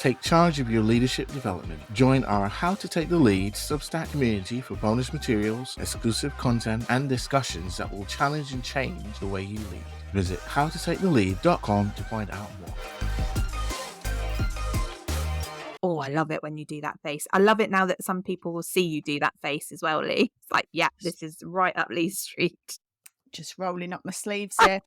Take charge of your leadership development. Join our How to Take the Lead Substack community for bonus materials, exclusive content, and discussions that will challenge and change the way you lead. Visit howtotakethelead.com to find out more. Oh, I love it when you do that face. I love it now that some people will see you do that face as well, Lee. It's like, yeah, this is right up Lee's street. Just rolling up my sleeves here.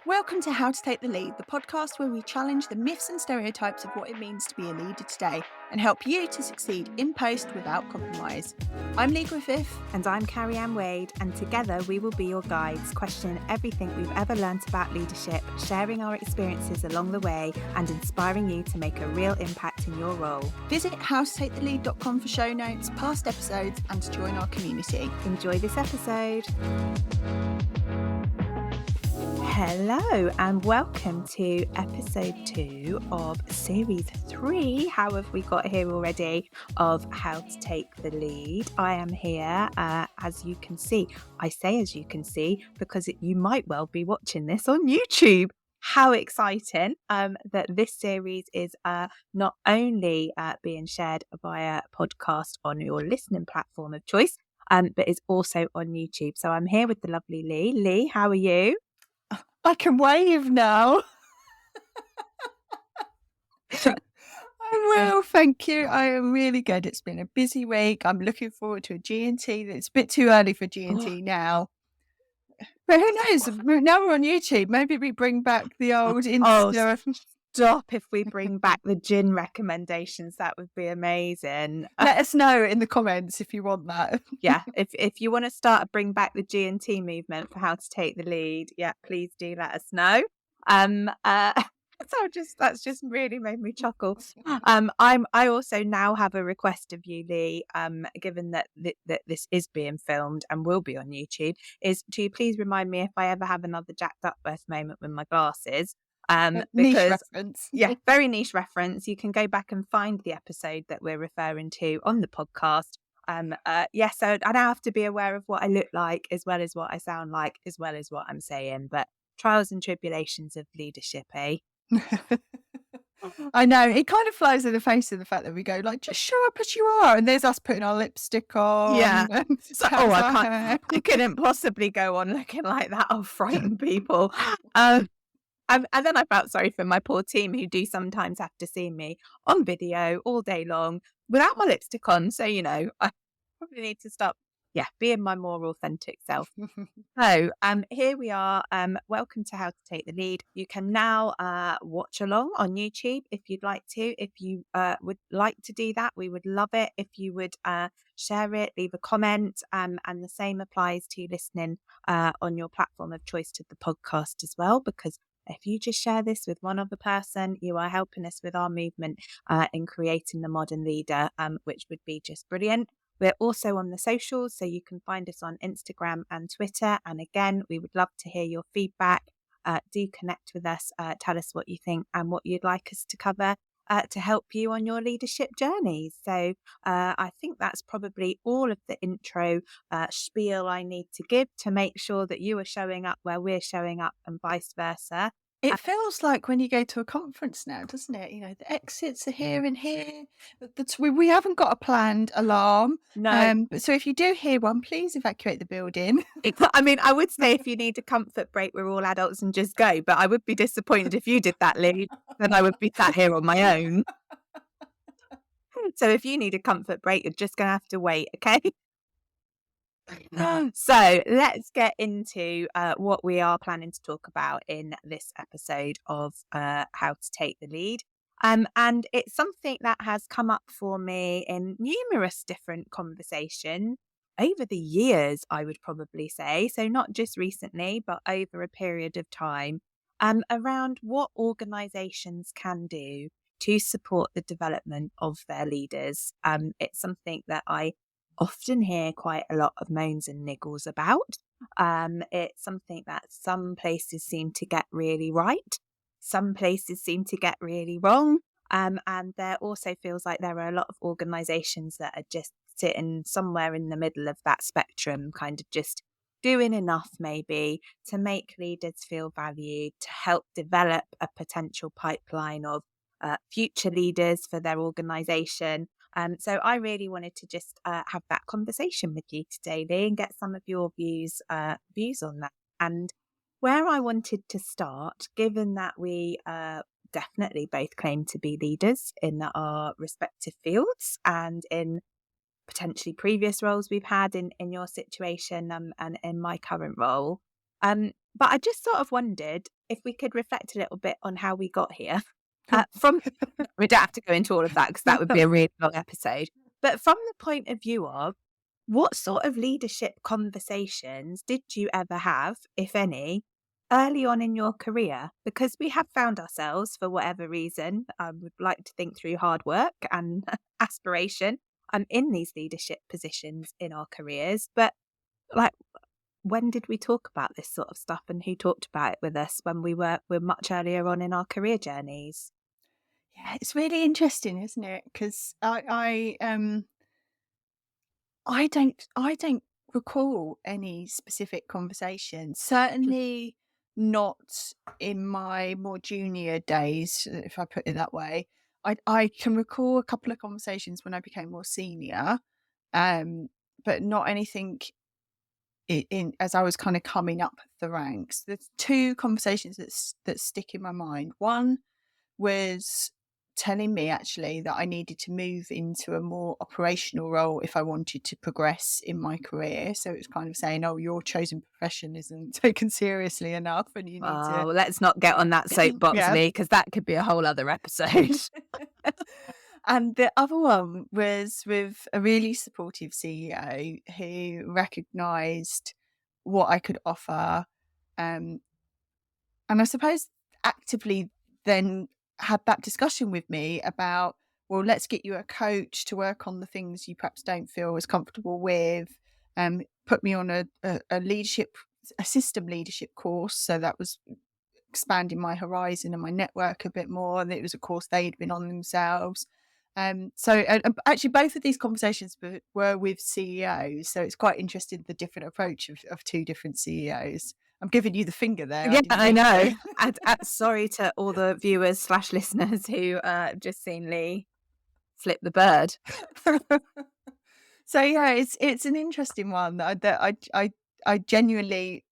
Welcome to How to Take the Lead, the podcast where we challenge the myths and stereotypes of what it means to be a leader today and help you to succeed in post without compromise. I'm Lee Griffith. And I'm Carrie-Anne Wade, and together we will be your guides, questioning everything we've ever learnt about leadership, sharing our experiences along the way, and inspiring you to make a real impact in your role. Visit howtotakethelead.com for show notes, past episodes, and to join our community. Enjoy this episode. Hello and welcome to episode 2 of series 3. How have we got here already of How to Take the Lead? I am here as you can see. I say as you can see because you might well be watching this on YouTube. How exciting that this series is not only being shared via podcast on your listening platform of choice, but is also on YouTube. So I'm here with the lovely Lee. Lee, how are you? I can wave now. I'm well, thank you. I am really good. It's been a busy week. I'm looking forward to a G&T. It's a bit too early for G&T now. But who knows? Now we're on YouTube. Maybe we bring back the old Insta. Stop if we bring back the gin recommendations. That would be amazing. Let us know in the comments if you want that. Yeah, if you want to start bring back the G&T movement for How to Take the Lead, yeah, please do let us know. That's just really made me chuckle. I also now have a request of you, Lee, given that this is being filmed and will be on YouTube, is to please remind me if I ever have another Jack Duckworth moment with my glasses. Niche reference. Yeah, very niche reference. You can go back and find the episode that we're referring to on the podcast. So I now have to be aware of what I look like, as well as what I sound like, as well as what I'm saying. But trials and tribulations of leadership, eh? I know, it kind of flies in the face of the fact that we go like, just show up as you are, and there's us putting our lipstick on. Yeah. I couldn't possibly go on looking like that. I'll frighten people. And then I felt sorry for my poor team who do sometimes have to see me on video all day long without my lipstick on. So, I probably need to stop, being my more authentic self. So here we are. Welcome to How to Take the Lead. You can now watch along on YouTube if you'd like to. If you would like to do that, we would love it if you would share it, leave a comment, and the same applies to listening on your platform of choice to the podcast as well, because if you just share this with one other person, you are helping us with our movement in creating the modern leader, which would be just brilliant. We're also on the socials, so you can find us on Instagram and Twitter. And again, we would love to hear your feedback. Do connect with us, tell us what you think and what you'd like us to cover to help you on your leadership journeys. So I think that's probably all of the intro spiel I need to give to make sure that you are showing up where we're showing up and vice versa. It feels like when you go to a conference now, doesn't it? The exits are here and here. We haven't got a planned alarm. No. So if you do hear one, please evacuate the building. I would say if you need a comfort break, we're all adults and just go. But I would be disappointed if you did that, Lee. Then I would be sat here on my own. So if you need a comfort break, you're just going to have to wait, okay? So let's get into what we are planning to talk about in this episode of How to Take the Lead. And it's something that has come up for me in numerous different conversations over the years, I would probably say. So not just recently, but over a period of time, around what organisations can do to support the development of their leaders. It's something that I often hear quite a lot of moans and niggles about. It's something that some places seem to get really right. Some places seem to get really wrong. And there also feels like there are a lot of organisations that are just sitting somewhere in the middle of that spectrum, kind of just doing enough maybe to make leaders feel valued, to help develop a potential pipeline of future leaders for their organisation. So I really wanted to just have that conversation with you today, Lee, and get some of your views on that. And where I wanted to start, given that we definitely both claim to be leaders in our respective fields and in potentially previous roles we've had in your situation and in my current role. But I just sort of wondered if we could reflect a little bit on how we got here. We don't have to go into all of that because that would be a really long episode. But from the point of view of what sort of leadership conversations did you ever have, if any, early on in your career? Because we have found ourselves, for whatever reason, would like to think through hard work and aspiration, in these leadership positions in our careers. But like, when did we talk about this sort of stuff, and who talked about it with us when we're much earlier on in our career journeys? Yeah, it's really interesting, isn't it? Because I don't recall any specific conversations. Certainly not in my more junior days, if I put it that way. I can recall a couple of conversations when I became more senior, but not anything in as I was kind of coming up the ranks. There's two conversations that stick in my mind. One was telling me actually that I needed to move into a more operational role if I wanted to progress in my career. So it was kind of saying, oh, your chosen profession isn't taken seriously enough and you need to. Well, let's not get on that soapbox, Yeah. Lee, because that could be a whole other episode. And the other one was with a really supportive CEO who recognised what I could offer. And I suppose actively then had that discussion with me about, well, let's get you a coach to work on the things you perhaps don't feel as comfortable with. Put me on a system leadership course. So that was expanding my horizon and my network a bit more. And it was a course they'd been on themselves. So actually both of these conversations were with CEOs. So it's quite interesting, the different approach of two different CEOs. I'm giving you the finger there. Yeah, I know. Sorry to all the viewers / listeners who have just seen Lee flip the bird. So yeah, it's an interesting one that I genuinely,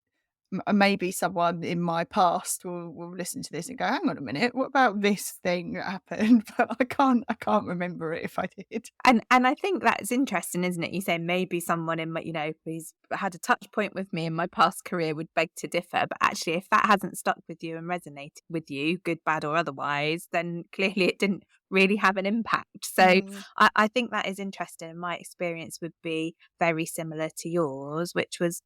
maybe someone in my past will listen to this and go, hang on a minute, what about this thing that happened? But I can't remember it if I did. And I think that's interesting, isn't it? You say maybe someone in my, who's had a touch point with me in my past career would beg to differ. But actually, if that hasn't stuck with you and resonated with you, good, bad, or otherwise, then clearly it didn't really have an impact. So I think that is interesting. And my experience would be very similar to yours, which was,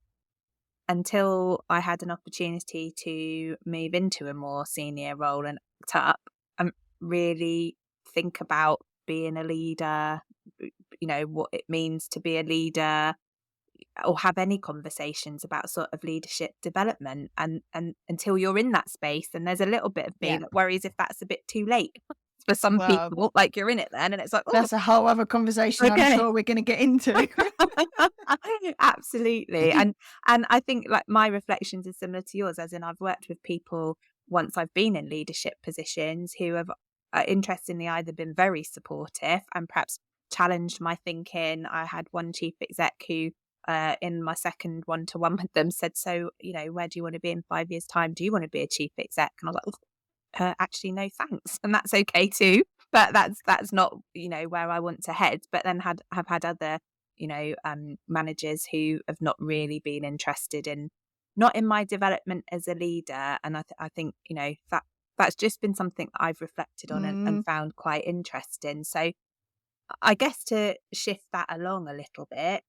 until I had an opportunity to move into a more senior role and act up and really think about being a leader, what it means to be a leader, or have any conversations about sort of leadership development. And until you're in that space, and there's a little bit of me that worries if that's a bit too late for some people, like you're in it then, and it's like, that's a whole other conversation. Okay. I'm sure we're going to get into. Absolutely. And I think like my reflections are similar to yours, as in I've worked with people once I've been in leadership positions who have interestingly either been very supportive and perhaps challenged my thinking. I had one chief exec who in my second one-to-one with them said, so where do you want to be in 5 years' time? Do you want to be a chief exec? And I was like, actually no thanks, and that's okay too, but that's not where I want to head. But then have had other managers who have not really been interested in my development as a leader. And I think that's just been something that I've reflected on and found quite interesting. So I guess to shift that along a little bit,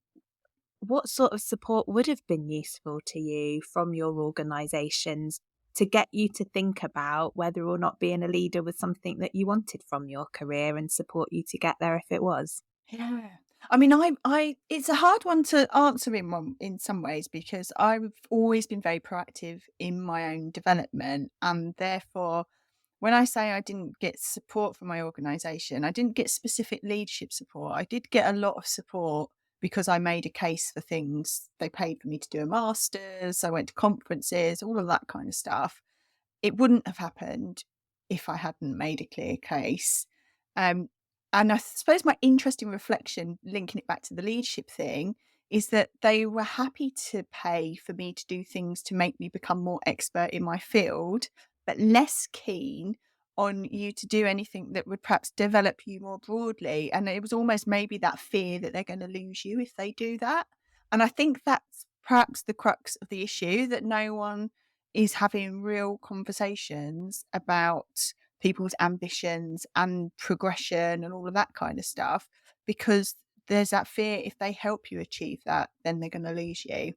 what sort of support would have been useful to you from your organisations to get you to think about whether or not being a leader was something that you wanted from your career, and support you to get there if it was? Yeah. I mean, it's a hard one to answer in some ways, because I've always been very proactive in my own development. And therefore, when I say I didn't get support from my organisation, I didn't get specific leadership support. I did get a lot of support because I made a case for things. They paid for me to do a master's. I went to conferences, all of that kind of stuff. It wouldn't have happened if I hadn't made a clear case. And I suppose my interesting reflection, linking it back to the leadership thing, is that they were happy to pay for me to do things to make me become more expert in my field, but less keen on you to do anything that would perhaps develop you more broadly. And it was almost maybe that fear that they're going to lose you if they do that. And I think that's perhaps the crux of the issue, that no one is having real conversations about people's ambitions and progression and all of that kind of stuff, because there's that fear if they help you achieve that, then they're going to lose you.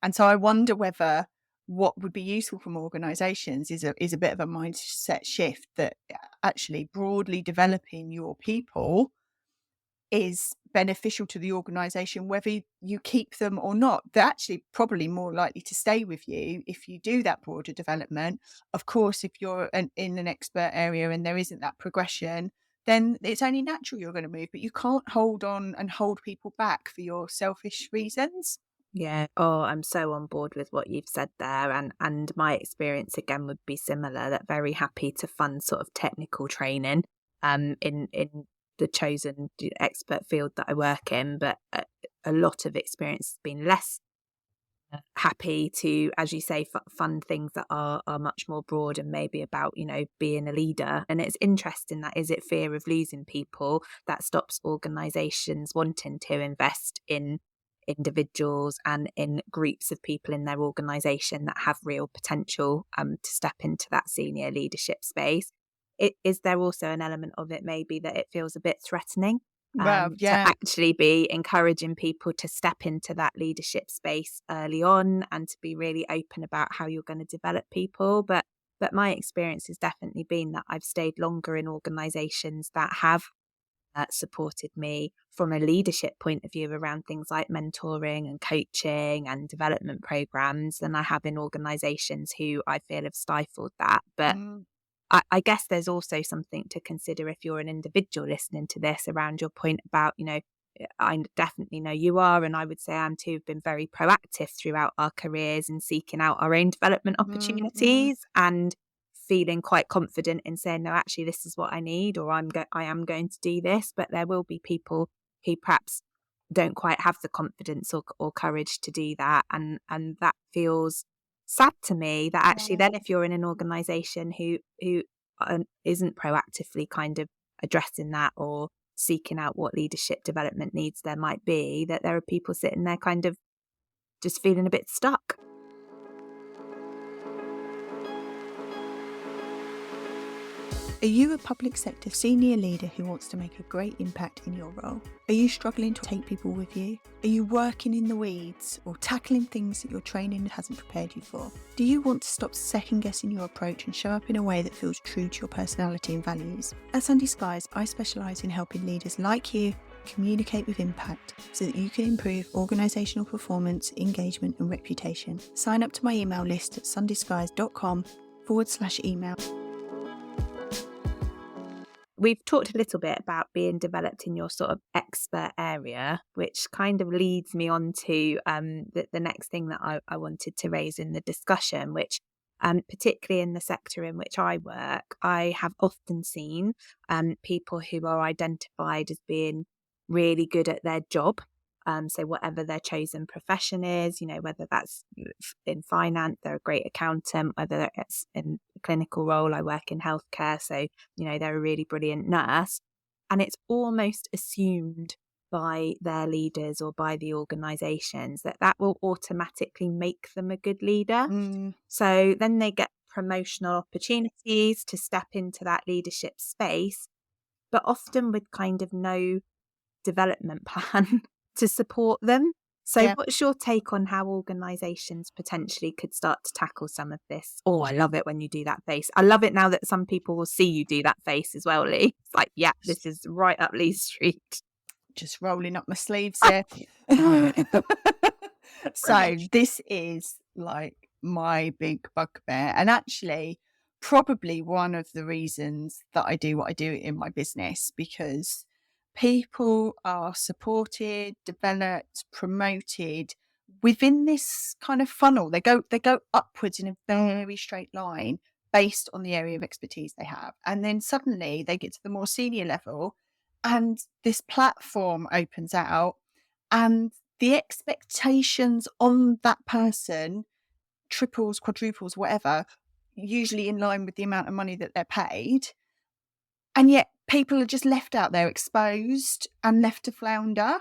And so I wonder whether what would be useful from organisations is a bit of a mindset shift, that actually broadly developing your people is beneficial to the organisation, whether you keep them or not. They're actually probably more likely to stay with you if you do that broader development. Of course, if you're in an expert area and there isn't that progression, then it's only natural you're going to move, but you can't hold on and hold people back for your selfish reasons. Yeah. Oh, I'm so on board with what you've said there. And my experience again would be similar, that very happy to fund sort of technical training in the chosen expert field that I work in, but a lot of experience has been less happy to, as you say, fund things that are much more broad and maybe about, being a leader. And it's interesting, that is it fear of losing people that stops organisations wanting to invest in individuals and in groups of people in their organisation that have real potential to step into that senior leadership space. Is there also an element of it maybe that it feels a bit threatening to actually be encouraging people to step into that leadership space early on and to be really open about how you're going to develop people? But my experience has definitely been that I've stayed longer in organisations that have supported me from a leadership point of view around things like mentoring and coaching and development programs than I have in organisations who I feel have stifled that. But I guess there's also something to consider if you're an individual listening to this, around your point about, I definitely know you are, and I would say I am too, have been very proactive throughout our careers in seeking out our own development opportunities and feeling quite confident in saying, no, actually, this is what I need, or I am going to do this. But there will be people who perhaps don't quite have the confidence or courage to do that. And that feels sad to me, that actually then if you're in an organisation who isn't proactively kind of addressing that or seeking out what leadership development needs there might be, that there are people sitting there kind of just feeling a bit stuck. Are you a public sector senior leader who wants to make a great impact in your role? Are you struggling to take people with you? Are you working in the weeds or tackling things that your training hasn't prepared you for? Do you want to stop second guessing your approach and show up in a way that feels true to your personality and values? At Sunday Skies, I specialise in helping leaders like you communicate with impact so that you can improve organisational performance, engagement and reputation. Sign up to my email list at sundayskies.com/email. We've talked a little bit about being developed in your sort of expert area, which kind of leads me on to the next thing that I wanted to raise in the discussion, which particularly in the sector in which I work, I have often seen people who are identified as being really good at their job. So whatever their chosen profession is, whether that's in finance, they're a great accountant, whether it's in a clinical role, I work in healthcare, so, they're a really brilliant nurse. And it's almost assumed by their leaders or by the organisations that will automatically make them a good leader. So then they get promotional opportunities to step into that leadership space, but often with kind of no development plan to support them. So what's your take on how organisations potentially could start to tackle some of this? Oh, I love it when you do that face. I love it now that some people will see you do that face as well, Lee. It's like, yeah, this is right up Lee's street. Just rolling up my sleeves here. So this is like my big bugbear, and actually probably one of the reasons that I do what I do in my business, because people are supported, developed, promoted within this kind of funnel. They go upwards in a very straight line, based on the area of expertise they have. And then suddenly they get to the more senior level and this platform opens out and the expectations on that person triples, quadruples, whatever, usually in line with the amount of money that they're paid. And yet people are just left out there exposed and left to flounder.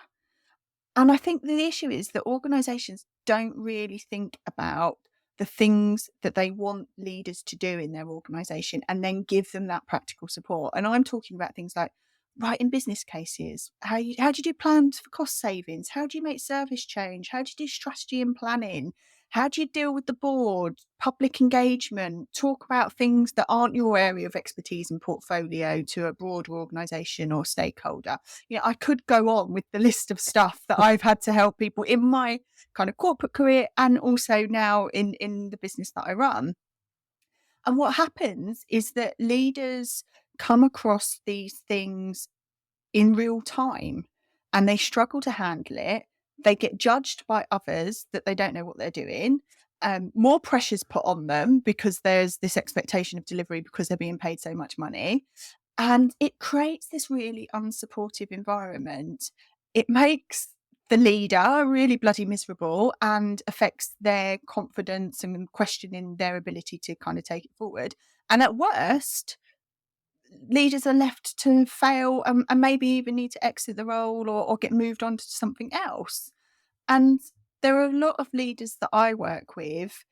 And I think the issue is that organisations don't really think about the things that they want leaders to do in their organisation and then give them that practical support. And I'm talking about things like writing business cases. How do you do plans for cost savings? How do you make service change? How do you do strategy and planning? How do you deal with the board, public engagement, talk about things that aren't your area of expertise and portfolio to a broader organisation or stakeholder? I could go on with the list of stuff that I've had to help people in my kind of corporate career and also now in the business that I run. And what happens is that leaders come across these things in real time and they struggle to handle it. They get judged by others that they don't know what they're doing. More pressure's put on them because there's this expectation of delivery because they're being paid so much money. And it creates this really unsupportive environment. It makes the leader really bloody miserable and affects their confidence and questioning their ability to kind of take it forward. And at worst, leaders are left to fail and maybe even need to exit the role or get moved on to something else. And there are a lot of leaders that I work with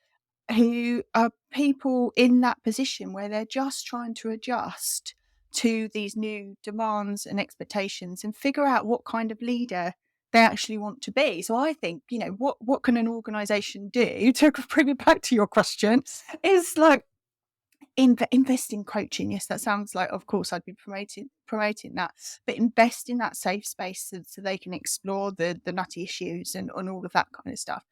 who are people in that position where they're just trying to adjust to these new demands and expectations and figure out what kind of leader they actually want to be. So I think, what can an organisation do, to bring it back to your question, is like invest in coaching. Yes, that sounds like, of course, I'd be promoting that, but invest in that safe space so they can explore the nutty issues and all of that kind of stuff.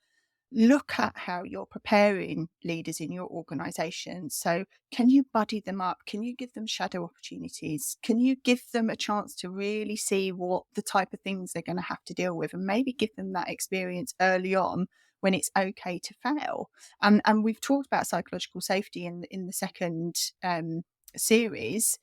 Look at how you're preparing leaders in your organisation. So can you buddy them up? Can you give them shadow opportunities? Can you give them a chance to really see what the type of things they're going to have to deal with and maybe give them that experience early on when it's okay to fail? And we've talked about psychological safety in the second series.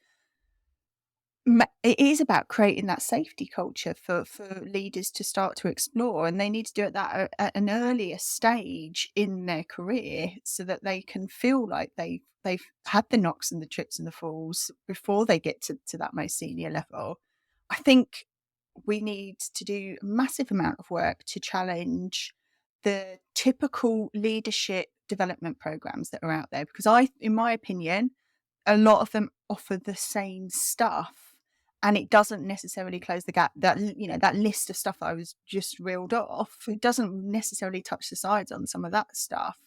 It is about creating that safety culture for leaders to start to explore, and they need to do it that at an earlier stage in their career so that they can feel like they've had the knocks and the trips and the falls before they get to that most senior level. I think we need to do a massive amount of work to challenge the typical leadership development programs that are out there, because in my opinion, a lot of them offer the same stuff. And it doesn't necessarily close the gap. That list of stuff I was just reeled off, it doesn't necessarily touch the sides on some of that stuff.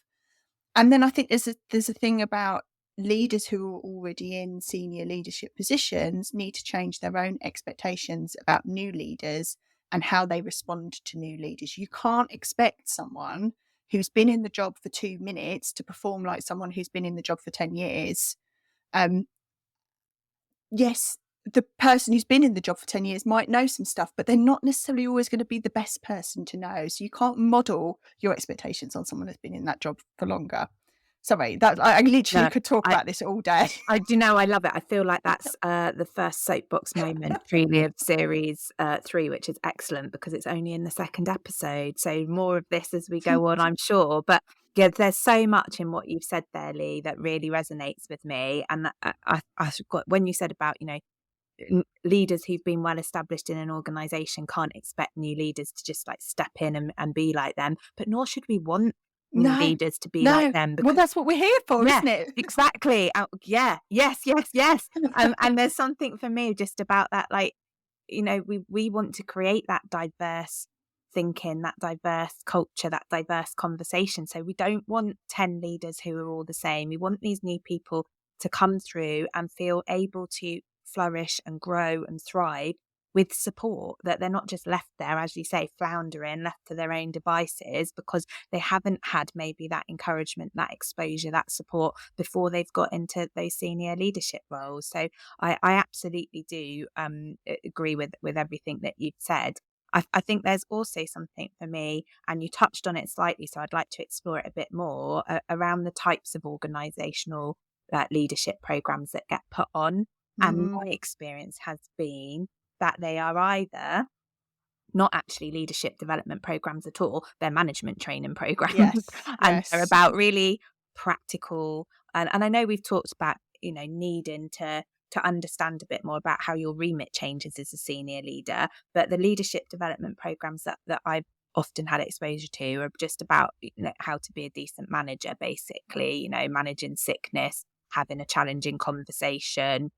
And then I think there's a thing about leaders who are already in senior leadership positions need to change their own expectations about new leaders and how they respond to new leaders. You can't expect someone who's been in the job for 2 minutes to perform like someone who's been in the job for 10 years. Yes, the person who's been in the job for 10 years might know some stuff, but they're not necessarily always going to be the best person to know. So you can't model your expectations on someone who's been in that job for longer. Sorry, that I literally could talk about this all day. I do know, I love it. I feel like that's the first soapbox moment really of series 3, which is excellent because it's only in the second episode. So more of this as we go on, I'm sure. But yeah, there's so much in what you've said there, Lee, that really resonates with me. And I got when you said about, leaders who've been well established in an organization can't expect new leaders to just like step in and be like them, but nor should we want new leaders to be like them. Well, that's what we're here for, isn't it? Exactly. Yes. And there's something for me just about that, like, we want to create that diverse thinking, that diverse culture, that diverse conversation. So we don't want 10 leaders who are all the same. We want these new people to come through and feel able to flourish and grow and thrive with support, that they're not just left there, as you say, floundering, left to their own devices because they haven't had maybe that encouragement, that exposure, that support before they've got into those senior leadership roles. So I absolutely do agree with everything that you've said. I think there's also something for me, and you touched on it slightly, so I'd like to explore it a bit more, around the types of organisational leadership programs that get put on. And my experience has been that they are either not actually leadership development programs at all, they're management training programs. Yes, And they're yes. about really practical. And I know we've talked about, needing to understand a bit more about how your remit changes as a senior leader. But the leadership development programs that I've often had exposure to are just about, how to be a decent manager, basically, managing sickness, having a challenging conversation,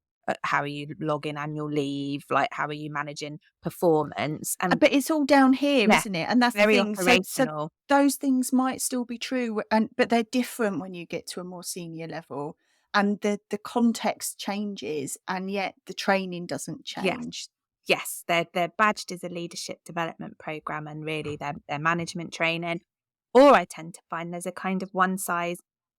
how are you logging annual leave, like how are you managing performance. And But it's all down here, yeah, isn't it? And that's the very thing. So operational. those things might still be true, but they're different when you get to a more senior level, and the context changes, and yet the training doesn't change. Yes, they're badged as a leadership development program, and really they're management training. Or I tend to find there's a kind of one size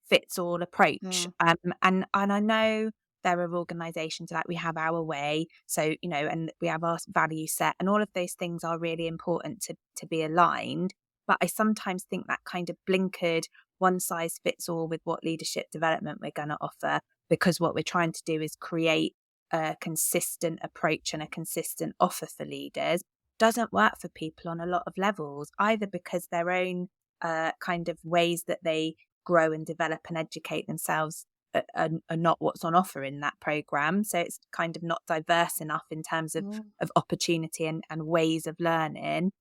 fits all approach. And I know there are organisations like we have our way, so and we have our value set, and all of those things are really important to be aligned. But I sometimes think that kind of blinkered one size fits all with what leadership development we're going to offer, because what we're trying to do is create a consistent approach and a consistent offer for leaders, doesn't work for people on a lot of levels, either because their own kind of ways that they grow and develop and educate themselves are not what's on offer in that program. So it's kind of not diverse enough in terms of opportunity and ways of learning.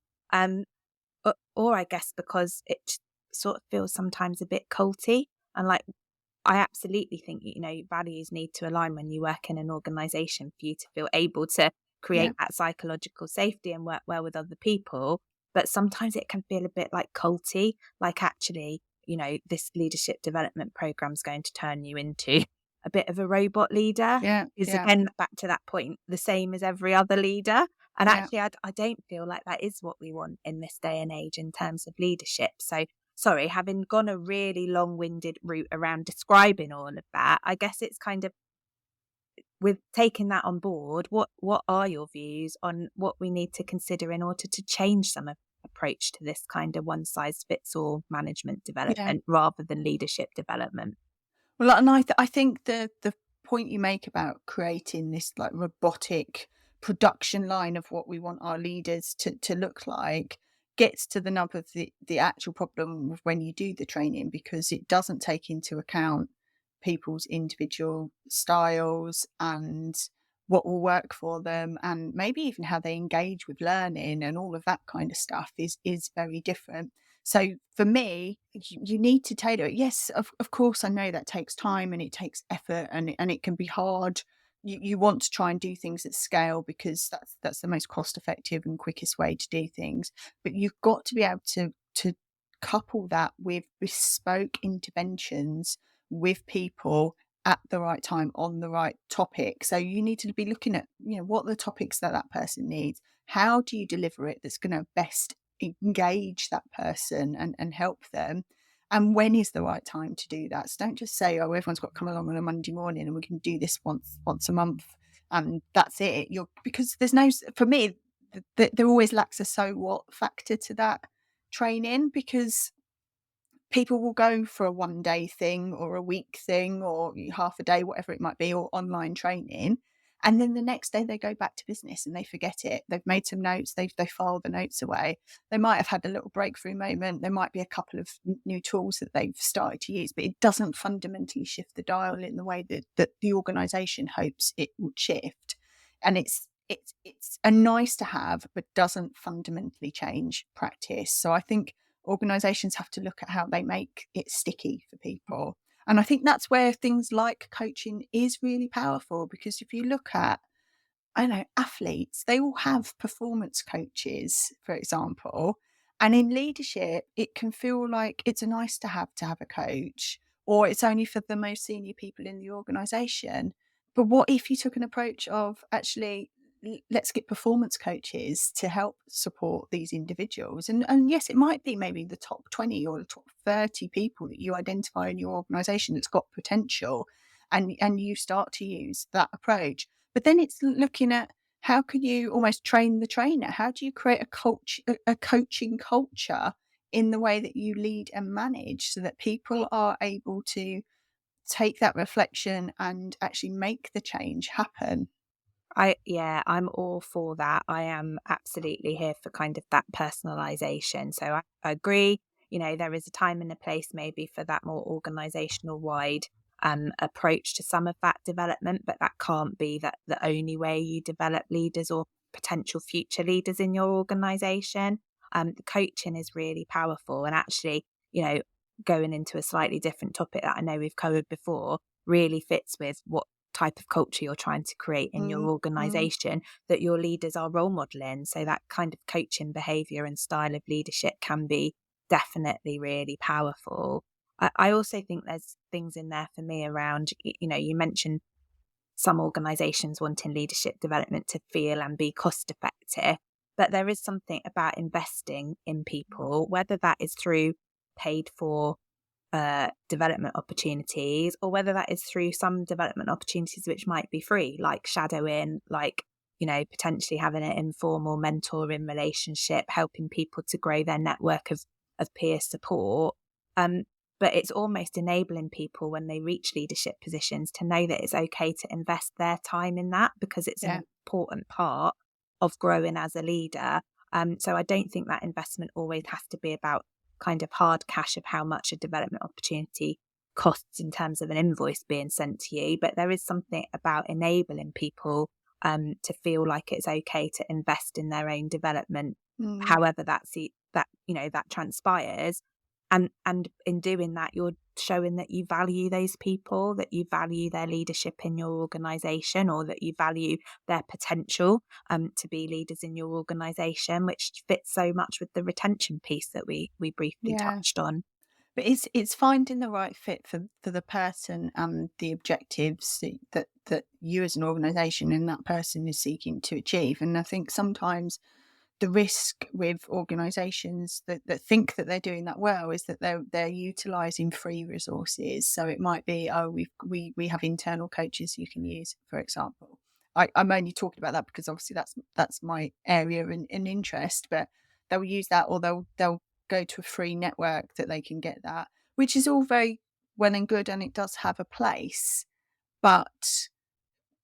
Or I guess because it sort of feels sometimes a bit culty, and like, I absolutely think, values need to align when you work in an organisation for you to feel able to create that psychological safety and work well with other people. But sometimes it can feel a bit like culty, like actually, this leadership development program is going to turn you into a bit of a robot leader. Is again, back to that point, the same as every other leader. And actually, I don't feel like that is what we want in this day and age in terms of leadership. So sorry, having gone a really long-winded route around describing all of that, I guess it's kind of, with taking that on board, what are your views on what we need to consider in order to change some approach to this kind of one-size-fits-all management development rather than leadership development? Well, and I think the point you make about creating this like robotic production line of what we want our leaders to look like gets to the nub of the actual problem of when you do the training, because it doesn't take into account people's individual styles and what will work for them, and maybe even how they engage with learning, and all of that kind of stuff is very different. So for me, you need to tailor it. Yes, of course, I know that takes time and it takes effort, and it can be hard. You want to try and do things at scale because that's the most cost effective and quickest way to do things. But you've got to be able to couple that with bespoke interventions with people at the right time on the right topic. So you need to be looking at, what are the topics that person needs? How do you deliver it that's going to best engage that person and help them? And when is the right time to do that? So don't just say, oh, everyone's got to come along on a Monday morning and we can do this once a month and that's it. Because there's no, for me, there always lacks a so what factor to that training, because people will go for a 1 day thing or a week thing or half a day, whatever it might be, or online training. And then the next day they go back to business and they forget it. They've made some notes, they filed the notes away. They might have had a little breakthrough moment. There might be a couple of new tools that they've started to use, but it doesn't fundamentally shift the dial in the way that the organisation hopes it would shift. And it's a nice to have, but doesn't fundamentally change practice. So I think organisations have to look at how they make it sticky for people. And I think that's where things like coaching is really powerful, because if you look at, I don't know, athletes, they all have performance coaches, for example. And in leadership, it can feel like it's a nice to have a coach, or it's only for the most senior people in the organisation. But what if you took an approach of actually, let's get performance coaches to help support these individuals? And yes, it might be maybe the top 20 or the top 30 people that you identify in your organisation that's got potential, and you start to use that approach. But then it's looking at, how can you almost train the trainer? How do you create a coaching culture in the way that you lead and manage, so that people are able to take that reflection and actually make the change happen. I'm all for that. I am absolutely here for kind of that personalisation. So I agree, there is a time and a place maybe for that more organisational wide approach to some of that development, but that can't be the only way you develop leaders or potential future leaders in your organisation. The coaching is really powerful, and actually, going into a slightly different topic that I know we've covered before, really fits with what type of culture you're trying to create in your organization, that your leaders are role modeling. So that kind of coaching behavior and style of leadership can be definitely really powerful. I also think there's things in there for me around, you mentioned some organizations wanting leadership development to feel and be cost effective, but there is something about investing in people, whether that is through paid for development opportunities, or whether that is through some development opportunities which might be free, like shadowing, like potentially having an informal mentoring relationship, helping people to grow their network of peer support. But it's almost enabling people when they reach leadership positions to know that it's okay to invest their time in that, because it's an important part of growing as a leader. So I don't think that investment always has to be about kind of hard cash of how much a development opportunity costs in terms of an invoice being sent to you, but there is something about enabling people to feel like it's okay to invest in their own development, however that transpires. And in doing that, you're showing that you value those people, that you value their leadership in your organisation, or that you value their potential to be leaders in your organisation, which fits so much with the retention piece that we briefly touched on. But it's finding the right fit for the person and the objectives that you as an organisation and that person is seeking to achieve. And I think sometimes the risk with organisations that think that they're doing that well is that they're utilising free resources. So it might be, we have internal coaches you can use, for example. I'm only talking about that because obviously that's my area and interest, but they'll use that, or they'll go to a free network that they can get that, which is all very well and good, and it does have a place. But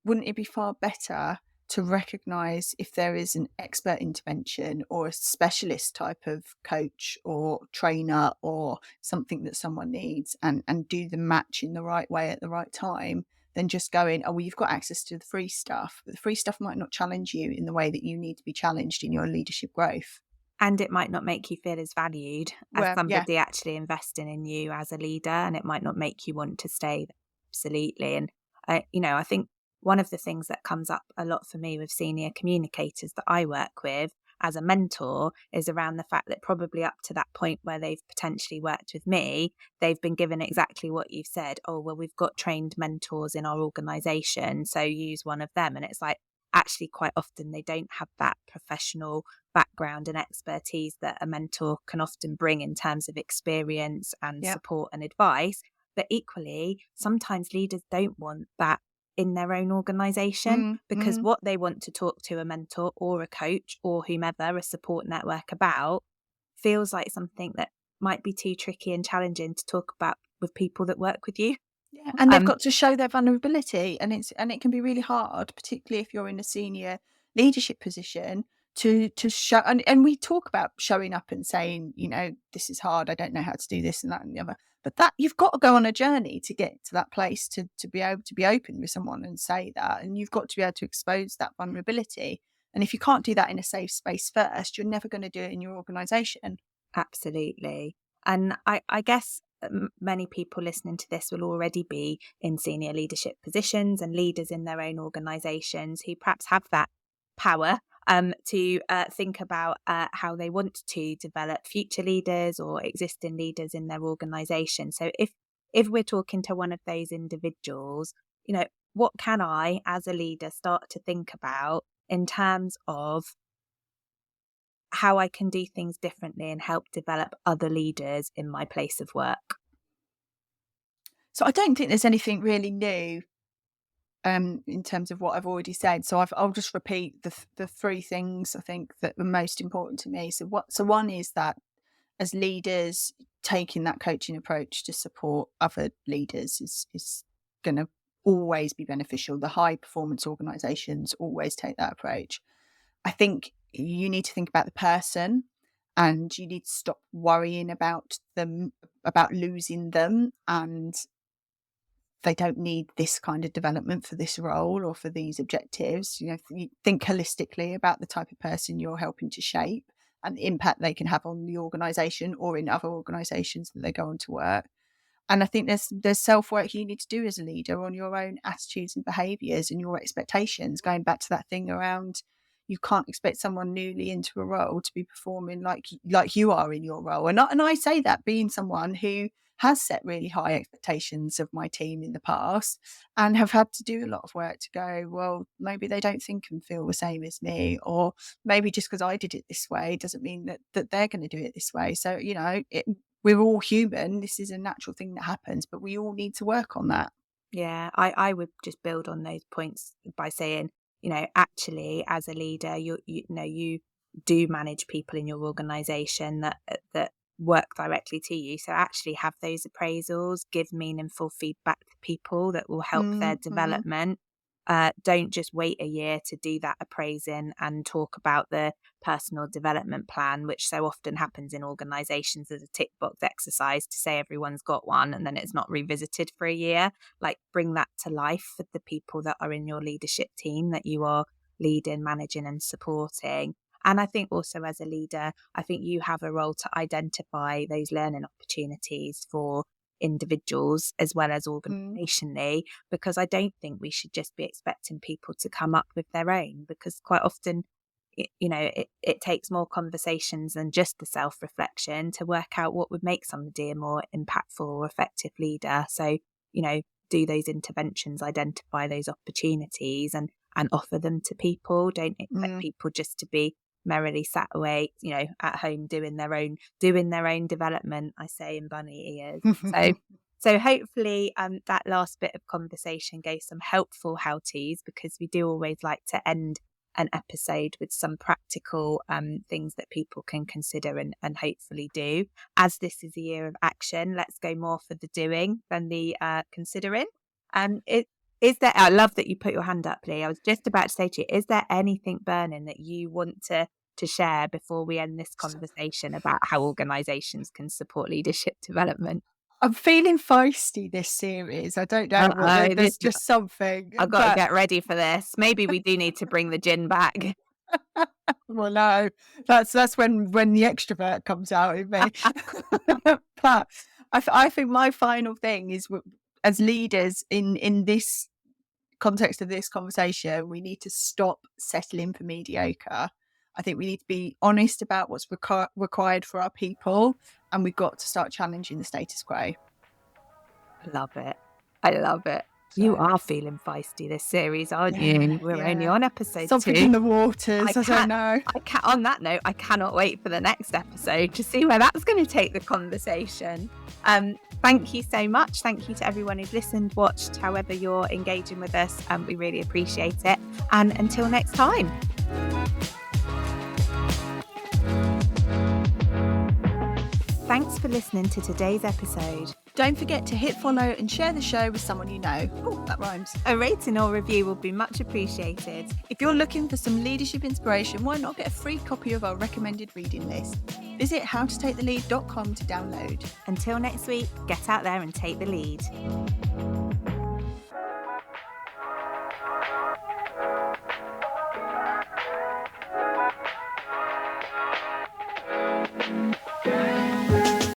wouldn't it be far better to recognise if there is an expert intervention or a specialist type of coach or trainer or something that someone needs, and do the match in the right way at the right time, than just going, oh, well, you've got access to the free stuff, but the free stuff might not challenge you in the way that you need to be challenged in your leadership growth. And it might not make you feel as valued as somebody actually investing in you as a leader, and it might not make you want to stay. Absolutely. And, I think one of the things that comes up a lot for me with senior communicators that I work with as a mentor is around the fact that probably up to that point where they've potentially worked with me, they've been given exactly what you've said. Oh, well, we've got trained mentors in our organisation, so use one of them. And it's like, actually quite often they don't have that professional background and expertise that a mentor can often bring in terms of experience and support and advice. But equally, sometimes leaders don't want that in their own organisation, because what they want to talk to a mentor or a coach or whomever, a support network, about feels like something that might be too tricky and challenging to talk about with people that work with you. Yeah, and they've got to show their vulnerability, and it can be really hard, particularly if you're in a senior leadership position, to show. And we talk about showing up and saying, this is hard, I don't know how to do this and that and the other. But that you've got to go on a journey to get to that place to be able to be open with someone and say that, and you've got to be able to expose that vulnerability. And if you can't do that in a safe space first, you're never going to do it in your organisation. Absolutely. And I guess many people listening to this will already be in senior leadership positions and leaders in their own organisations who perhaps have that power to think about how they want to develop future leaders or existing leaders in their organisation. So if we're talking to one of those individuals, what can I as a leader start to think about in terms of how I can do things differently and help develop other leaders in my place of work? So I don't think there's anything really new in terms of what I've already said. So I'll just repeat the three things I think that are most important to me. So one is that as leaders, taking that coaching approach to support other leaders is going to always be beneficial. The high performance organizations always take that approach. I think you need to think about the person, and you need to stop worrying about them, about losing them, and they don't need this kind of development for this role or for these objectives. You think holistically about the type of person you're helping to shape and the impact they can have on the organisation or in other organisations that they go on to work. And I think there's self-work you need to do as a leader on your own attitudes and behaviours and your expectations, going back to that thing around you can't expect someone newly into a role to be performing like you are in your role. And I say that being someone who has set really high expectations of my team in the past and have had to do a lot of work to go, well, maybe they don't think and feel the same as me, or maybe just because I did it this way doesn't mean that they're going to do it this way. So, we're all human. This is a natural thing that happens, but we all need to work on that. Yeah, I would just build on those points by saying, actually, as a leader, you do manage people in your organisation that work directly to you. So actually have those appraisals, give meaningful feedback to people that will help their development. Don't just wait a year to do that appraising and talk about the personal development plan, which so often happens in organisations as a tick box exercise to say everyone's got one and then it's not revisited for a year. Like, bring that to life for the people that are in your leadership team that you are leading, managing and supporting. And I think also as a leader, I think you have a role to identify those learning opportunities for individuals as well as organisationally, because I don't think we should just be expecting people to come up with their own, because quite often, it takes more conversations than just the self-reflection to work out what would make somebody a more impactful or effective leader. So, do those interventions, identify those opportunities and offer them to people. Don't expect people just to be merrily sat away, at home doing their own development, I say in bunny ears. So hopefully that last bit of conversation gave some helpful how-tos, because we do always like to end an episode with some practical things that people can consider and hopefully do. As this is a year of action, let's go more for the doing than the considering. Is there, I love that you put your hand up, Lee. I was just about to say to you, is there anything burning that you want to share before we end this conversation about how organisations can support leadership development? I'm feeling feisty this series. I don't know. There's just something. I've got to get ready for this. Maybe we do need to bring the gin back. Well, no, that's when the extrovert comes out in me. But I think my final thing is, as leaders in this context of this conversation, we need to stop settling for mediocre. I think we need to be honest about what's required for our people, and we've got to start challenging the status quo. Love it. I love it. So, you are feeling feisty this series, aren't you? We're only on episode 2. Something in the waters. I don't know. On that note, I cannot wait for the next episode to see where that's going to take the conversation. Thank you so much. Thank you to everyone who's listened, watched, however you're engaging with us. We really appreciate it. And until next time. Thanks for listening to today's episode. Don't forget to hit follow and share the show with someone you know. Oh, that rhymes. A rating or review will be much appreciated. If you're looking for some leadership inspiration, why not get a free copy of our recommended reading list? Visit howtotakethelead.com to download. Until next week, get out there and take the lead.